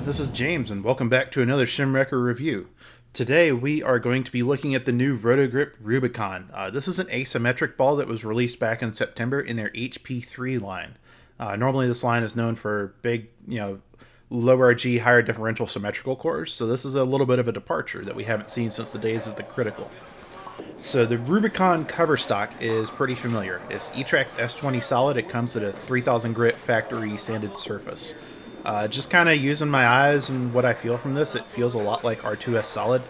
this is James, and welcome back to another Shimwrecker review. Today we are going to be looking at the new Roto Grip Rubicon. This is an asymmetric ball that was released back in September in their HP3 line. Normally this line is known for big, lower G, higher differential symmetrical cores, so this is a little bit of a departure that we haven't seen since the days of the Critical. So the Rubicon cover stock is pretty familiar. It's E-Trax S20 solid. It comes at a 3000 grit factory sanded surface. Just kind of using my eyes and what I feel from this, it feels a lot like R2S solid.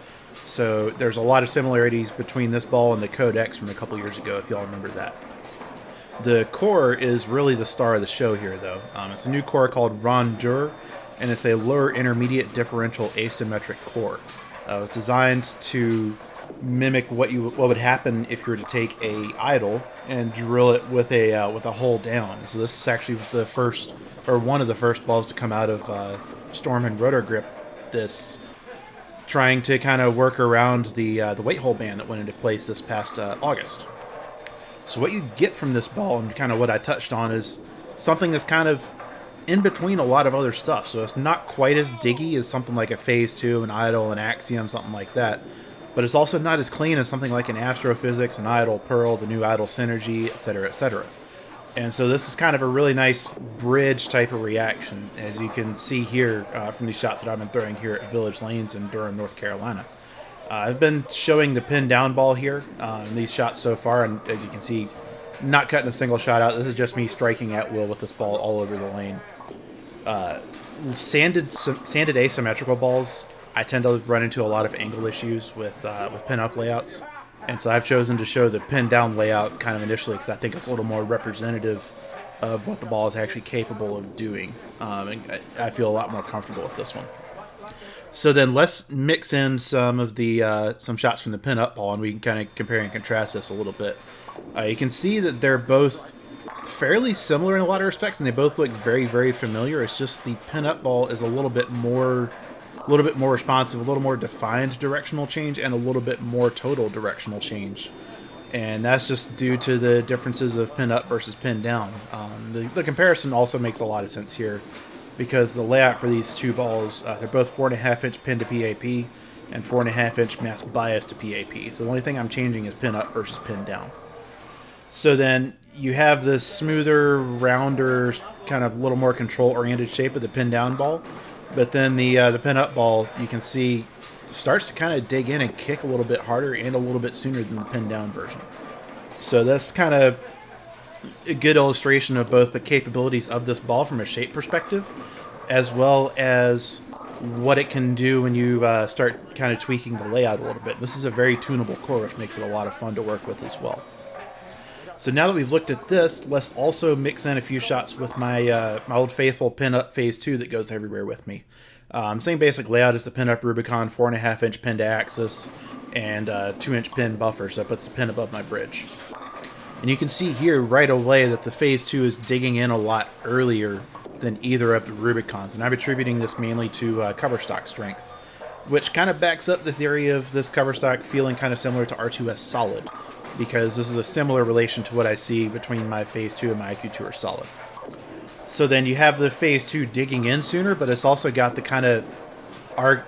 So there's a lot of similarities between this ball and the Code X from a couple years ago, if y'all remember that. The core is really the star of the show here, though. It's a new core called Rondeur, and it's a lower intermediate differential asymmetric core. It's designed to mimic what would happen if you were to take a idle and drill it with a hole down. So this is actually the first, or one of the first balls to come out of Storm and Roto Grip. This trying to kind of work around the weight hole ban that went into place this past August. So what you get from this ball, and kind of what I touched on, is something that's kind of in between a lot of other stuff. So it's not quite as diggy as something like a Phase 2, an Idol, an Axiom, something like that. But it's also not as clean as something like an Astrophysics, an Idol Pearl, the new Idol Synergy, etc., etc. And so this is kind of a really nice bridge type of reaction, as you can see here from these shots that I've been throwing here at Village Lanes in Durham, North Carolina. I've been showing the pin down ball here in these shots so far, and as you can see, not cutting a single shot out. This is just me striking at will with this ball all over the lane. Sanded asymmetrical balls, I tend to run into a lot of angle issues with pin-up layouts, and so I've chosen to show the pin-down layout kind of initially because I think it's a little more representative of what the ball is actually capable of doing, and I feel a lot more comfortable with this one. So then let's mix in some of the some shots from the pin-up ball, and we can kind of compare and contrast this a little bit. You can see that they're both fairly similar in a lot of respects, and they both look very, very familiar. It's just the pin-up ball is a little bit more responsive, a little more defined directional change, and a little bit more total directional change. And that's just due to the differences of pin up versus pin down. The comparison also makes a lot of sense here because the layout for these two balls, they're both 4.5 inch pin to PAP and 4.5 inch mass bias to PAP. So the only thing I'm changing is pin up versus pin down. So then you have this smoother, rounder, kind of a little more control-oriented shape of the pin down ball. But then the pin-up ball, you can see, starts to kind of dig in and kick a little bit harder and a little bit sooner than the pin-down version. So that's kind of a good illustration of both the capabilities of this ball from a shape perspective, as well as what it can do when you start kind of tweaking the layout a little bit. This is a very tunable core, which makes it a lot of fun to work with as well. So now that we've looked at this, let's also mix in a few shots with my old faithful pin-up Phase 2 that goes everywhere with me. Same basic layout as the pin-up Rubicon, 4.5 inch pin to axis, and 2 inch pin buffer, so that puts the pin above my bridge. And you can see here right away that the Phase 2 is digging in a lot earlier than either of the Rubicons, and I'm attributing this mainly to cover stock strength, which kind of backs up the theory of this cover stock feeling kind of similar to R2S solid, because this is a similar relation to what I see between my Phase 2 and my IQ Tour solid. So then you have the Phase 2 digging in sooner, but it's also got the kind of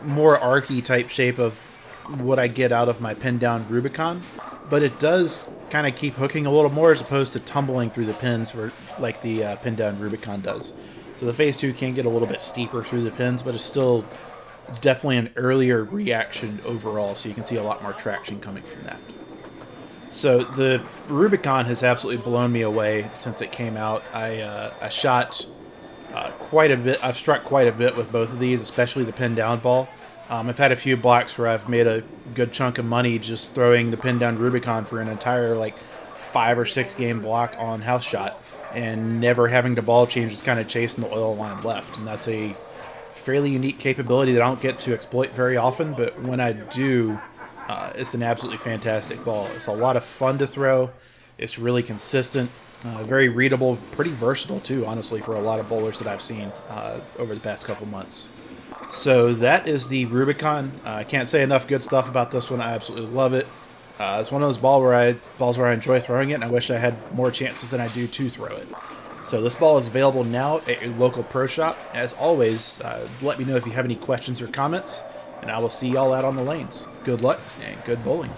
more archy type shape of what I get out of my pin down Rubicon, but it does kind of keep hooking a little more as opposed to tumbling through the pins like the pin down Rubicon does. So the Phase 2 can get a little bit steeper through the pins, but it's still definitely an earlier reaction overall, so you can see a lot more traction coming from that. So the Rubicon has absolutely blown me away since it came out. I shot quite a bit. I've struck quite a bit with both of these, especially the pin down ball. I've had a few blocks where I've made a good chunk of money just throwing the pin down Rubicon for an entire 5 or 6 game block on house shot, and never having to ball change, just kind of chasing the oil line left. And that's a fairly unique capability that I don't get to exploit very often, but when I do, it's an absolutely fantastic ball. It's a lot of fun to throw. It's really consistent, very readable, pretty versatile too, honestly, for a lot of bowlers that I've seen over the past couple months. So that is the Rubicon. I can't say enough good stuff about this one. I absolutely love it. It's one of those balls where I enjoy throwing it, and I wish I had more chances than I do to throw it. So this ball is available now at your local pro shop. As always, let me know if you have any questions or comments, and I will see y'all out on the lanes. Good luck and good bowling.